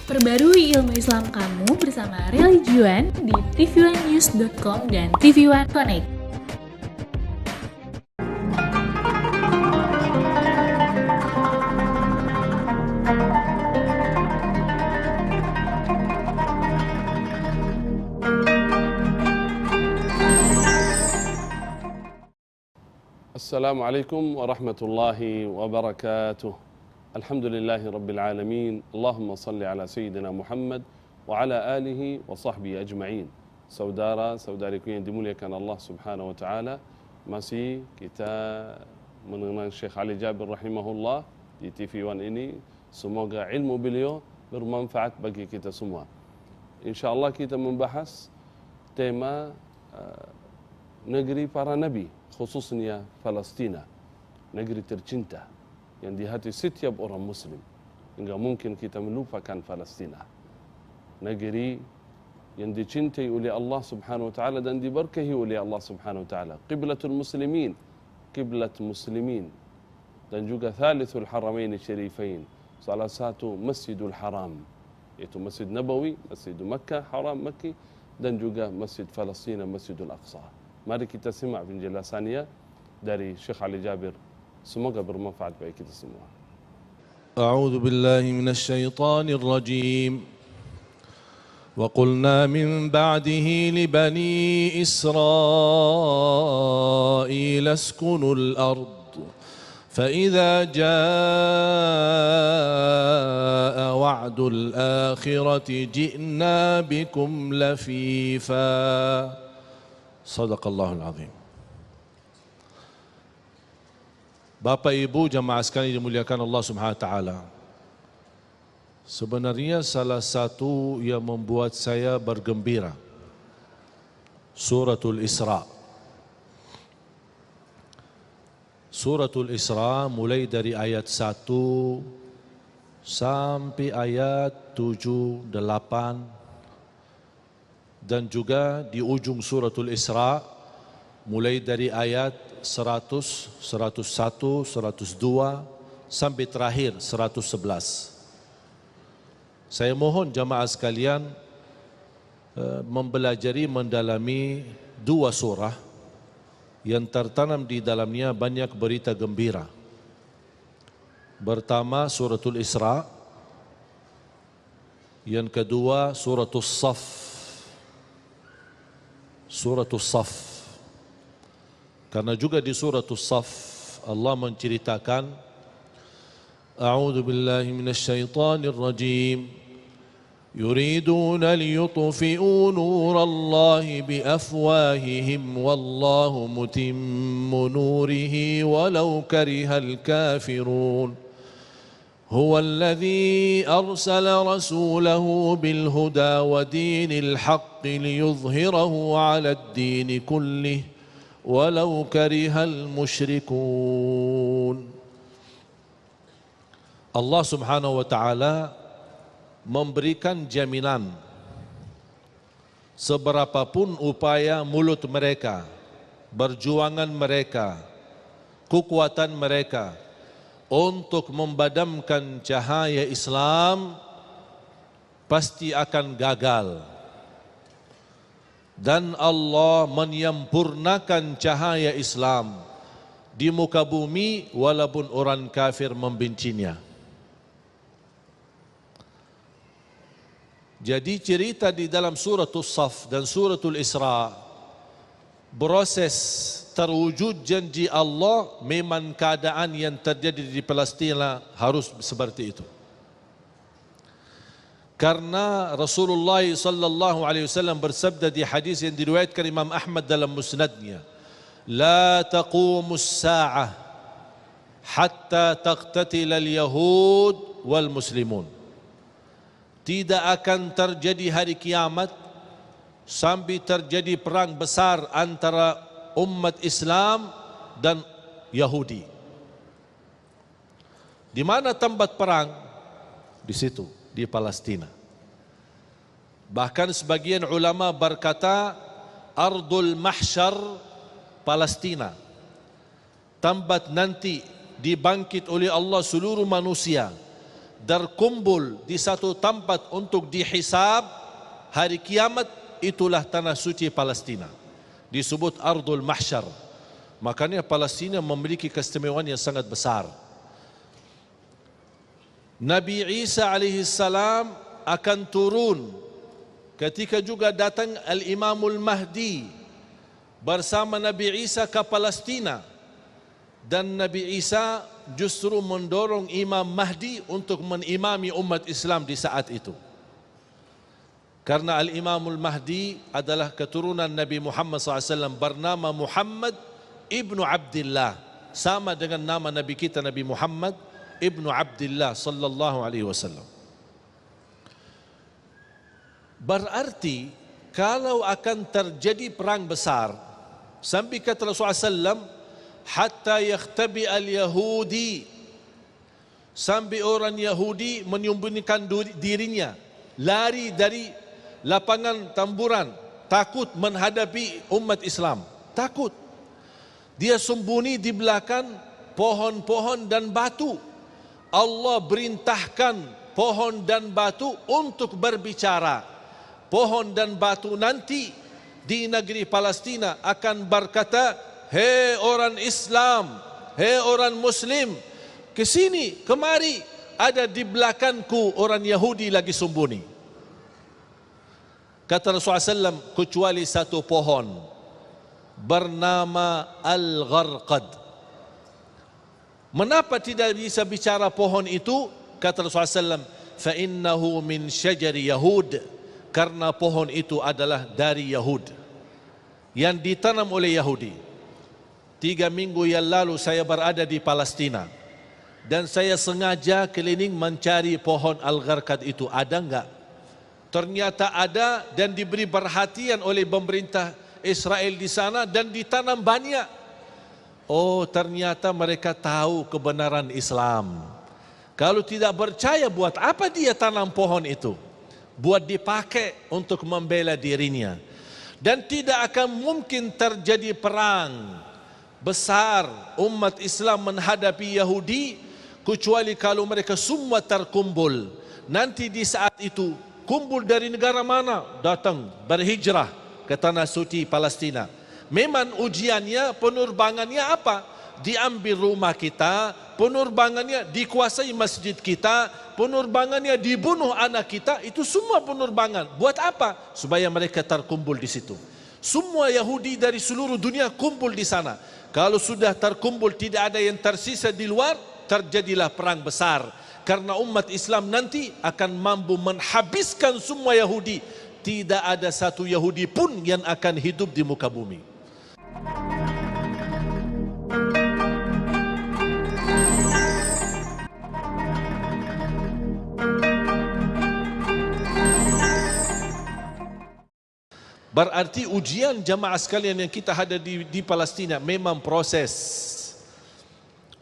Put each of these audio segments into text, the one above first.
Perbarui ilmu Islam kamu bersama Religion di tv1news.com dan TV1 Connect. Assalamualaikum warahmatullahi wabarakatuh. Alhamdulillahi rabbil alamin. Allahumma salli ala sayyidina Muhammad wa ala alihi wa sahbihi ajma'in. Saudara-saudariku yang dimuliakan Allah Subhanahu wa taala, masih kita mengenal Syekh Ali Jabir rahimahullah di TV1 ini. Semoga ilmu beliau bermanfaat bagi kita semua. Insyaallah kita membahas tema negeri para nabi, khususnya Palestina, negeri tercinta yang di hati setiap orang muslim. Enggak mungkin kita melupakan Palestina, negeri yang dicintai oleh Allah Subhanahu wa taala dan diberkahi oleh Allah Subhanahu wa taala, qiblatul muslimin, qiblat muslimin, dan juga thalithul haramain syarifain, salah satu Masjidul Haram, yaitu Masjid Nabawi, Masjid Makkah, Haram Makki, dan juga Masjid Palestina, Masjidul Aqsa. Mari kita simak penjelasannya dari Syekh Ali Jabir. Semoga bermanfaat bagi kita semua. A'udzu billahi minasy syaithanir rajim. Wa qulna min ba'dihi li bani Israil askunul ard. فإذا جاء وعد الآخرة جئنا بكم لفيفا صدق الله العظيم. Bapak Ibu jamaah sekalian dimuliakan Allah Subhanahu wa taala. Sebenarnya salah satu yang membuat saya bergembira Suratul Isra. Suratul Isra mulai dari ayat 1 sampai ayat 7, 8, dan juga di ujung Suratul Isra mulai dari ayat 100, 101, 102 sampai terakhir 111. Saya mohon jamaah sekalian mempelajari, mendalami dua surah yang tertanam di dalamnya banyak berita gembira. Pertama Suratul Isra, yang kedua Suratul Saf. Suratul Saf, karena juga di Suratul Saf Allah menceritakan, A'udzu billahi minasy syaithanir rajim. يريدون ليطفئوا نور الله بأفواههم والله متم نوره ولو كره الكافرون هو الذي أرسل رسوله بالهدى ودين الحق ليظهره على الدين كله ولو كره المشركون. Allah Subhanahu wa taala memberikan jaminan seberapapun upaya mulut mereka, perjuangan mereka, kekuatan mereka untuk memadamkan cahaya Islam pasti akan gagal, dan Allah menyempurnakan cahaya Islam di muka bumi walaupun orang kafir membencinya. Jadi cerita di dalam Suratul Saf dan Suratul Isra, proses terwujud janji Allah memang keadaan yang terjadi di Palestina harus seperti itu. Karena Rasulullah sallallahu alaihi wasallam bersabda di hadis yang diriwayatkan Imam Ahmad dalam musnadnya, "La taqumus sa'ah hatta taqtatil al-yahud wal muslimun." Tidak akan terjadi hari kiamat sampai terjadi perang besar antara umat Islam dan Yahudi. Di mana tempat perang? Di situ, di Palestina. Bahkan sebagian ulama berkata Ardul Mahsyar Palestina, tempat nanti dibangkit oleh Allah seluruh manusia berkumpul di satu tempat untuk dihisab hari kiamat, itulah tanah suci Palestina. Disebut Ardul Mahsyar. Makanya Palestina memiliki keistimewaan yang sangat besar. Nabi Isa alaihi salam akan turun ketika juga datang Al-Imamul Mahdi bersama Nabi Isa ke Palestina, dan Nabi Isa justru mendorong Imam Mahdi untuk menimami umat Islam di saat itu. Karena Al-Imamul Mahdi adalah keturunan Nabi Muhammad SAW, bernama Muhammad Ibnu Abdillah, sama dengan nama Nabi kita Nabi Muhammad Ibnu Abdillah sallallahu alaihi wasallam. Berarti kalau akan terjadi perang besar, sampai kata Rasulullah SAW, hatta yakhtabi al-Yahudi, sampai orang Yahudi menyembunyikan dirinya, lari dari lapangan tamburan, takut menghadapi umat Islam, takut. Dia sembunyi di belakang pohon-pohon dan batu. Allah perintahkan pohon dan batu untuk berbicara. Pohon dan batu nanti di negeri Palestina akan berkata, hei orang Islam, hei orang Muslim, ke sini, kemari, ada di belakangku orang Yahudi lagi sembunyi. Kata Rasulullah SAW, kecuali satu pohon bernama Al-Gharqad. Mengapa tidak bisa bicara pohon itu? Kata Rasulullah SAW, فَإِنَّهُ مِنْ شَجَرِ Yahud, karena pohon itu adalah dari Yahud, yang ditanam oleh Yahudi. 3 minggu yang lalu saya berada di Palestina, dan saya sengaja keliling mencari pohon Al-Gharqad itu, ada enggak? Ternyata ada, dan diberi perhatian oleh pemerintah Israel di sana, dan ditanam banyak. Oh, ternyata mereka tahu kebenaran Islam. Kalau tidak percaya, buat apa dia tanam pohon itu? Buat dipakai untuk membela dirinya. Dan tidak akan mungkin terjadi perang besar umat Islam menghadapi Yahudi kecuali kalau mereka semua terkumpul. Nanti di saat itu, kumpul dari negara mana? Datang berhijrah ke tanah suci Palestina. Memang ujiannya, penerbangannya apa? Diambil rumah kita, penerbangannya dikuasai masjid kita, penerbangannya dibunuh anak kita, itu semua penerbangan. Buat apa? Supaya mereka terkumpul di situ. Semua Yahudi dari seluruh dunia kumpul di sana. Kalau sudah terkumpul, tidak ada yang tersisa di luar, terjadilah perang besar. Karena umat Islam nanti akan mampu menghabiskan semua Yahudi. Tidak ada satu Yahudi pun yang akan hidup di muka bumi. Berarti ujian jamaah sekalian yang kita ada di Palestina memang proses.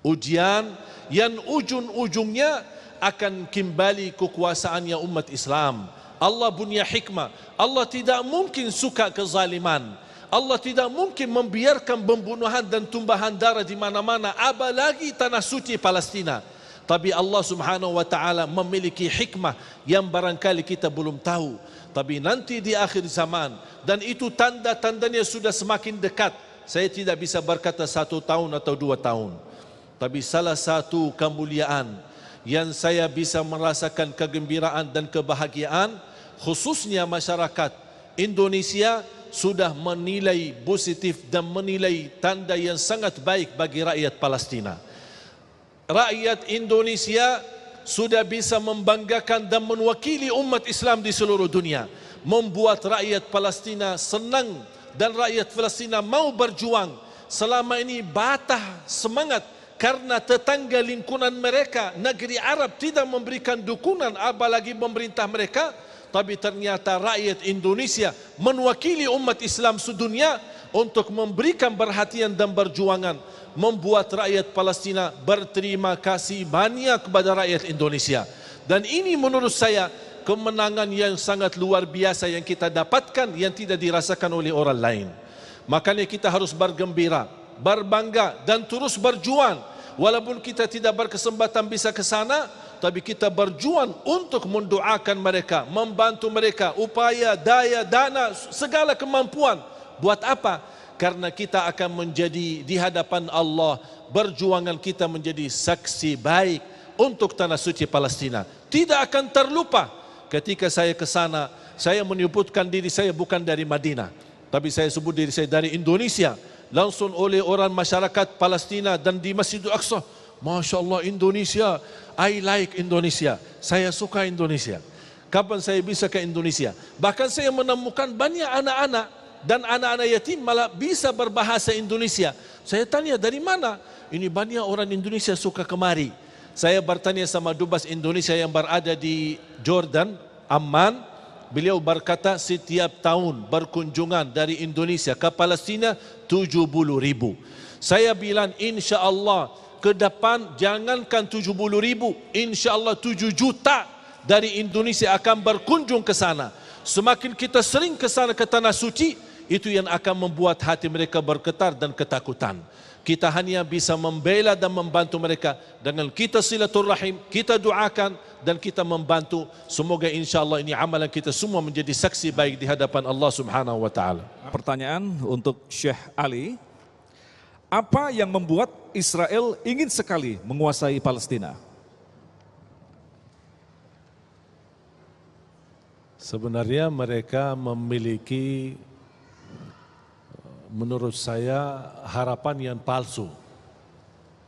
Ujian yang ujung-ujungnya akan kembali kekuasaannya umat Islam. Allah punya hikmah. Allah tidak mungkin suka kezaliman. Allah tidak mungkin membiarkan pembunuhan dan tumpahan darah di mana-mana, apalagi tanah suci Palestina. Tapi Allah Subhanahu wa taala memiliki hikmah yang barangkali kita belum tahu. Tapi nanti di akhir zaman, dan itu tanda-tandanya sudah semakin dekat. Saya tidak bisa berkata 1 tahun atau 2 tahun. Tapi salah satu kemuliaan yang saya bisa merasakan kegembiraan dan kebahagiaan, khususnya masyarakat Indonesia sudah menilai positif dan menilai tanda yang sangat baik bagi rakyat Palestina. Rakyat Indonesia sudah bisa membanggakan dan mewakili umat Islam di seluruh dunia, membuat rakyat Palestina senang dan rakyat Palestina mau berjuang. Selama ini batah semangat karena tetangga lingkungan mereka, negeri Arab, tidak memberikan dukungan, apalagi pemerintah mereka. Tapi ternyata rakyat Indonesia mewakili umat Islam sedunia untuk memberikan perhatian dan perjuangan, membuat rakyat Palestina berterima kasih banyak kepada rakyat Indonesia. Dan ini menurut saya kemenangan yang sangat luar biasa yang kita dapatkan, yang tidak dirasakan oleh orang lain. Makanya kita harus bergembira, berbangga dan terus berjuang. Walaupun kita tidak berkesempatan bisa ke sana, tapi kita berjuang untuk mendoakan mereka, membantu mereka, upaya, daya, dana, segala kemampuan. Buat apa? Karena kita akan menjadi di hadapan Allah, berjuangan kita menjadi saksi baik untuk tanah suci Palestina. Tidak akan terlupa ketika saya ke sana, saya menyebutkan diri saya bukan dari Madinah, tapi saya sebut diri saya dari Indonesia. Langsung oleh orang masyarakat Palestina dan di Masjidil Aqsa, Masya Allah Indonesia, I like Indonesia, saya suka Indonesia. Kapan saya bisa ke Indonesia? Bahkan saya menemukan banyak anak-anak dan anak-anak yatim malah bisa berbahasa Indonesia. Saya tanya dari mana? Ini banyak orang Indonesia suka kemari. Saya bertanya sama dubes Indonesia yang berada di Jordan, Amman. Beliau berkata setiap tahun berkunjungan dari Indonesia ke Palestina 70,000. Saya bilang insya Allah ke depan jangankan 70,000, insya Allah 7 juta dari Indonesia akan berkunjung ke sana. Semakin kita sering ke sana ke tanah suci, itu yang akan membuat hati mereka bergetar dan ketakutan. Kita hanya bisa membela dan membantu mereka dengan kita silaturahim, kita doakan dan kita membantu. Semoga insya Allah ini amalan kita semua menjadi saksi baik di hadapan Allah Subhanahu wa taala. Pertanyaan untuk Syekh Ali. Apa yang membuat Israel ingin sekali menguasai Palestina? Sebenarnya mereka memiliki, menurut saya, harapan yang palsu.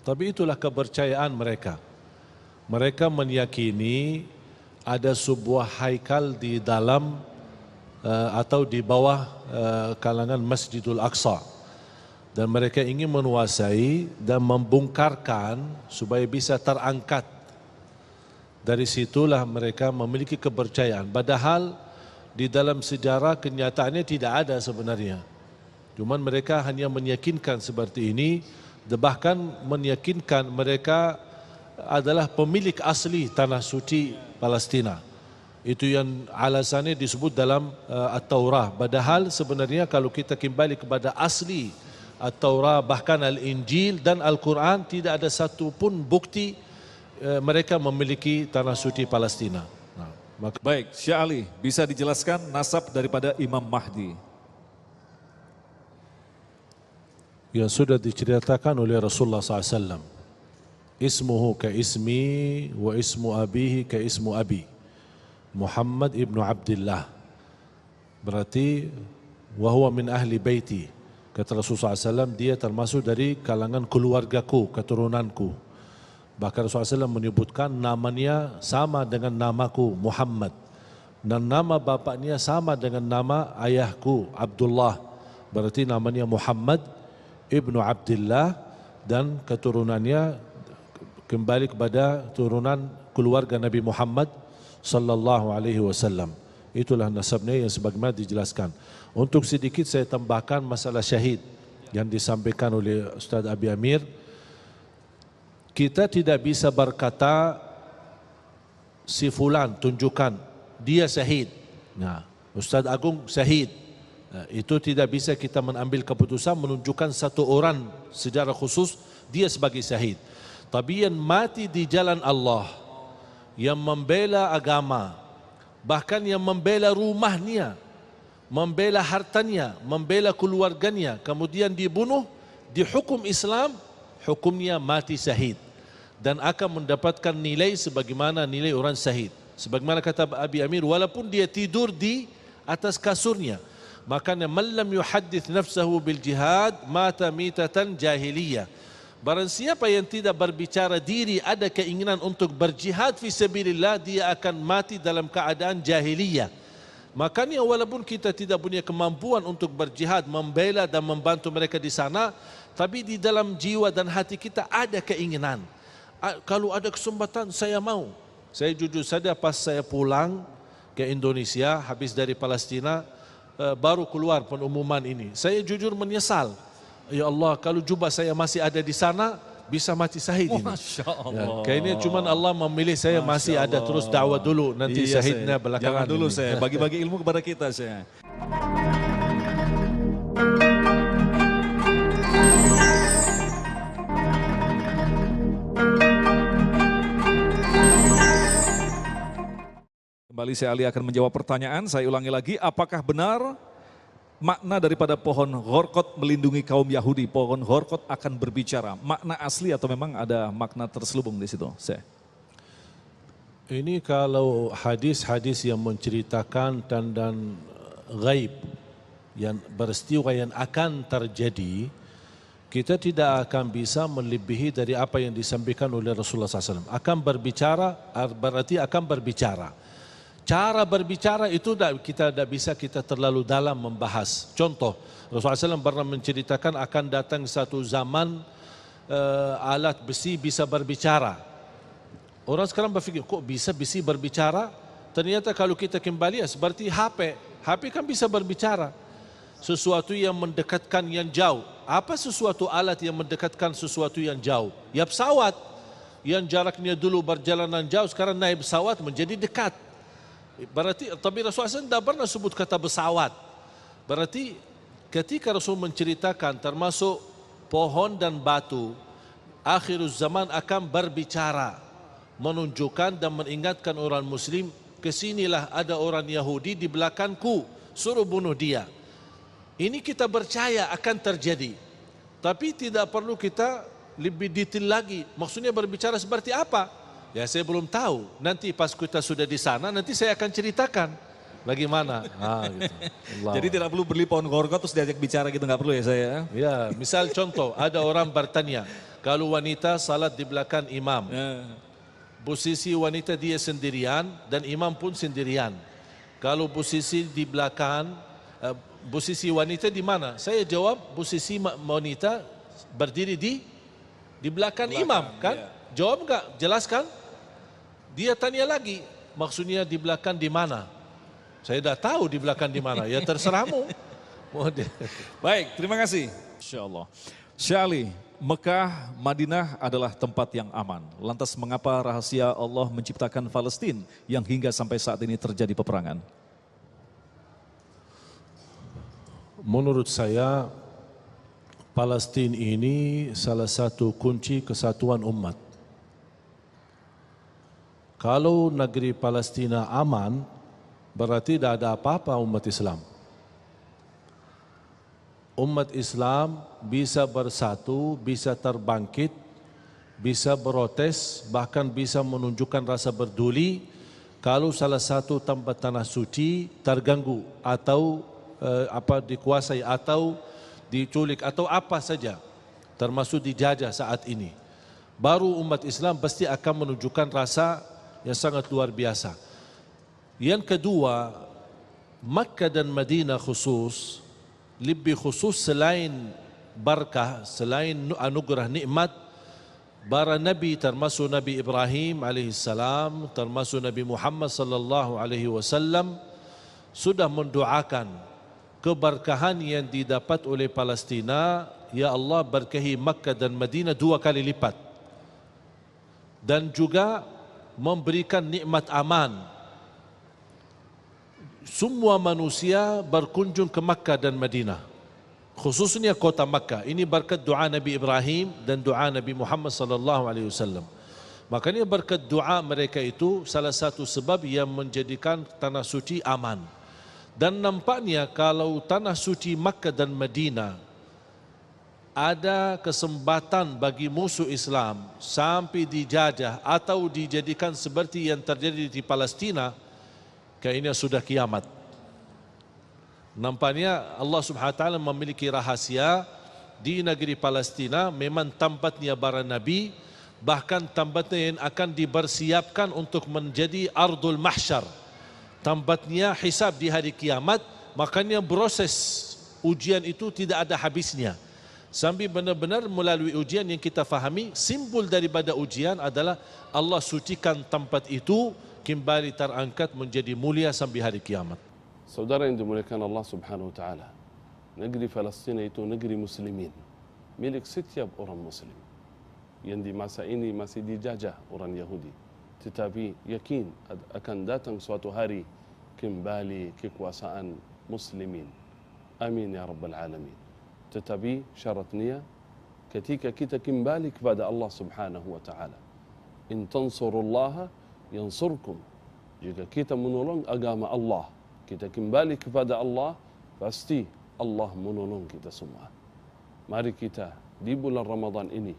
Tapi itulah kepercayaan mereka. Mereka meyakini ada sebuah haikal di dalam atau di bawah kalangan Masjidil Aqsa. Dan mereka ingin menguasai dan membongkarkan supaya bisa terangkat. Dari situlah mereka memiliki kepercayaan. Padahal di dalam sejarah kenyataannya tidak ada sebenarnya. Cuman mereka hanya meyakinkan seperti ini, bahkan meyakinkan mereka adalah pemilik asli tanah suci Palestina. Itu yang alasannya disebut dalam At-Taurah. Padahal sebenarnya kalau kita kembali kepada asli At-Taurah, bahkan Al-Injil dan Al-Quran, tidak ada satu pun bukti mereka memiliki tanah suci Palestina. Baik, Syekh Ali, bisa dijelaskan nasab daripada Imam Mahdi? Yang sudah diceritakan oleh Rasulullah SAW. Ismuhu ka ismi wa ismu abihi ka ismu abi. Muhammad ibnu Abdullah. Berarti wahuwa min ahli baiti. Kata Rasulullah SAW, dia termasuk dari kalangan keluargaku, keturunanku. Bahkan Rasulullah SAW menyebutkan namanya sama dengan namaku Muhammad. Dan nama bapaknya sama dengan nama ayahku Abdullah. Berarti namanya Muhammad ibnu Abdullah dan keturunannya kembali kepada turunan keluarga Nabi Muhammad sallallahu alaihi wasallam. Itulah nasabnya yang sebagaimana dijelaskan. Untuk sedikit saya tambahkan masalah syahid yang disampaikan oleh Ustaz Abi Amir. Kita tidak bisa berkata si fulan tunjukkan dia syahid. Nah, Ustaz Agung syahid. Itu tidak bisa kita mengambil keputusan menunjukkan satu orang secara khusus dia sebagai syahid. Tapi yang mati di jalan Allah, yang membela agama, bahkan yang membela rumahnya, membela hartanya, membela keluarganya, kemudian dibunuh, dihukum Islam, hukumnya mati syahid dan akan mendapatkan nilai sebagaimana nilai orang syahid. Sebagaimana kata Abi Amir, walaupun dia tidur di atas kasurnya. Makanya man lam yuhaddits nafsahu bil jihad mata mitatan jahiliyah. Barang siapa yang tidak berbicara diri ada keinginan untuk berjihad fi sabilillah, dia akan mati dalam keadaan jahiliyah. Makanya walaupun kita tidak punya kemampuan untuk berjihad, membela dan membantu mereka di sana, tapi di dalam jiwa dan hati kita ada keinginan. Kalau ada kesempatan saya mau. Saya jujur saja pas saya pulang ke Indonesia habis dari Palestina, baru keluar pengumuman ini, saya jujur menyesal. Ya Allah, kalau jubah saya masih ada di sana, bisa mati syahid ini. Masya Allah. Ya, kayaknya cuma Allah memilih saya masih ada terus dakwah dulu, nanti Iya, syahidnya saya. belakangan. Jangan dulu ini. saya, bagi-bagi ilmu kepada kita saya. Kembali Syekh Ali akan menjawab pertanyaan. Saya ulangi lagi, apakah benar makna daripada pohon Ghorqot melindungi kaum Yahudi? Pohon Ghorqot akan berbicara. Makna asli atau memang ada makna terselubung di situ? Syekh. Ini kalau hadis-hadis yang menceritakan dan gaib, yang peristiwa yang akan terjadi, kita tidak akan bisa melebihi dari apa yang disampaikan oleh Rasulullah SAW. Akan berbicara, berarti akan berbicara. Cara berbicara itu kita tidak bisa kita terlalu dalam membahas. Contoh, Rasulullah SAW pernah menceritakan akan datang satu zaman alat besi bisa berbicara. Orang sekarang berfikir, kok bisa besi berbicara? Ternyata kalau kita kembali seperti HP. HP kan bisa berbicara. Sesuatu yang mendekatkan yang jauh. Apa sesuatu alat yang mendekatkan sesuatu yang jauh? Ya pesawat. Yang jaraknya dulu berjalanan jauh, sekarang naik pesawat menjadi dekat. Berarti, tapi Rasulullah SAW tidak pernah sebut kata pesawat. Berarti ketika Rasul menceritakan termasuk pohon dan batu, akhir zaman akan berbicara, menunjukkan dan mengingatkan orang Muslim, kesinilah ada orang Yahudi di belakangku, suruh bunuh dia. Ini kita percaya akan terjadi, tapi tidak perlu kita lebih detail lagi. Maksudnya berbicara seperti apa? Ya saya belum tahu. Nanti pas kita sudah di sana, nanti saya akan ceritakan bagaimana. Gitu. Jadi tidak perlu beli pohon Ghorqot terus diajak bicara gitu, nggak perlu ya saya? Ya, misal contoh, ada orang bertanya, kalau wanita salat di belakang imam, posisi wanita dia sendirian dan imam pun sendirian. Kalau posisi di belakang, posisi wanita di mana? Saya jawab posisi wanita berdiri di belakang imam, kan? Ya. Jawab enggak? Jelaskan? Dia tanya lagi, maksudnya di belakang di mana? Saya dah tahu di belakang di mana. Ya terserahmu. Baik, terima kasih. Insyaallah. Syekh Ali, Mekah, Madinah adalah tempat yang aman. Lantas mengapa rahasia Allah menciptakan Palestina yang hingga sampai saat ini terjadi peperangan? Menurut saya, Palestina ini salah satu kunci kesatuan umat. Kalau negeri Palestina aman, berarti tidak ada apa-apa umat Islam. Umat Islam bisa bersatu, bisa terbangkit, bisa protes, bahkan bisa menunjukkan rasa peduli kalau salah satu tempat tanah suci terganggu atau dikuasai atau diculik atau apa saja, termasuk dijajah saat ini. Baru umat Islam pasti akan menunjukkan rasa yang sangat luar biasa. Yang kedua, Makkah dan Madinah khusus, lebih khusus selain berkah, selain anugerah nikmat, para nabi termasuk Nabi Ibrahim alaihissalam, termasuk Nabi Muhammad sallallahu alaihi wasallam sudah mendoakan keberkahan yang didapat oleh Palestina. Ya Allah, berkahi Makkah dan Madinah 2 kali lipat, dan juga memberikan nikmat aman. Semua manusia berkunjung ke Makkah dan Madinah, khususnya kota Makkah. Ini berkat doa Nabi Ibrahim dan doa Nabi Muhammad sallallahu alaihi wasallam. Makanya berkat doa mereka itu salah satu sebab yang menjadikan tanah suci aman. Dan nampaknya kalau tanah suci Makkah dan Madinah ada kesempatan bagi musuh Islam sampai dijajah atau dijadikan seperti yang terjadi di Palestina, kayaknya sudah kiamat. Nampaknya Allah Subhanahu wa taala memiliki rahasia di negeri Palestina, memang tempatnya para nabi, bahkan tempatnya yang akan dipersiapkan untuk menjadi ardul mahsyar, tempatnya hisab di hari kiamat. Makanya proses ujian itu tidak ada habisnya. Sampai benar-benar melalui ujian yang kita fahami, simbol daripada ujian adalah Allah sucikan tempat itu kembali terangkat menjadi mulia sampai hari kiamat. Saudara yang dimuliakan Allah Subhanahu wa taala, negeri Palestina itu negeri muslimin, milik setiap orang muslim yang di masa ini masih dijajah orang Yahudi. Tetapi yakin akan datang suatu hari kembali kekuasaan muslimin. Amin ya rabbal alamin. Tetapi syaratnya ketika kita kembali kepada Allah Subhanahu wa taala. In tansurullaha yansurkum Jika kita menolong agama Allah, kita kembali kepada Allah, pasti Allah menolong kita semua. Mari kita di bulan Ramadan ini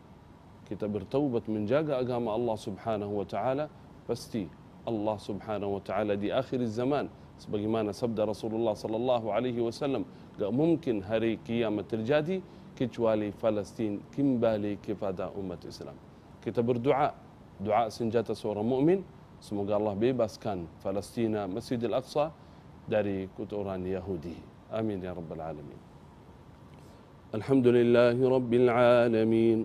kita bertaubat menjaga agama Allah Subhanahu wa taala, pasti Allah Subhanahu wa taala di akhir zaman sebagaimana sabda Rasulullah sallallahu alaihi wasallam, enggak mungkin hari kiamat terjadi kecuali Palestin kembali kepada umat Islam. Kita berdoa, doa senjata seorang mukmin, semoga Allah bebaskan Palestina, Masjidil Aqsa dari kotoran Yahudi. Amin ya rabbal alamin. Alhamdulillahi rabbil alamin.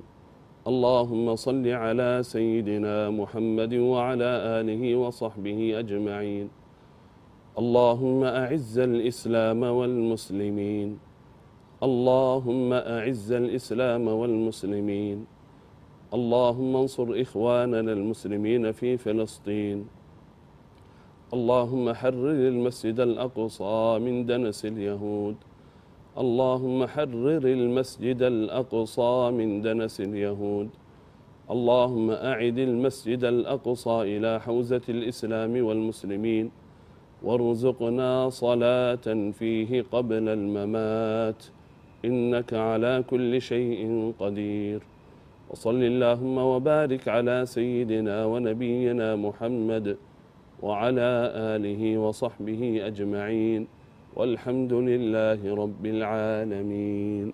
اللهم صل على سيدنا محمد وعلى آله وصحبه أجمعين. اللهم أعز الإسلام والمسلمين. اللهم أعز الإسلام والمسلمين. اللهم انصر إخواننا المسلمين في فلسطين. اللهم حرر المسجد الأقصى من دنس اليهود. اللهم حرر المسجد الأقصى من دنس اليهود. اللهم أعد المسجد الأقصى إلى حوزة الإسلام والمسلمين، وارزقنا صلاة فيه قبل الممات، إنك على كل شيء قدير. وصل اللهم وبارك على سيدنا ونبينا محمد وعلى آله وصحبه أجمعين، والحمد لله رب العالمين.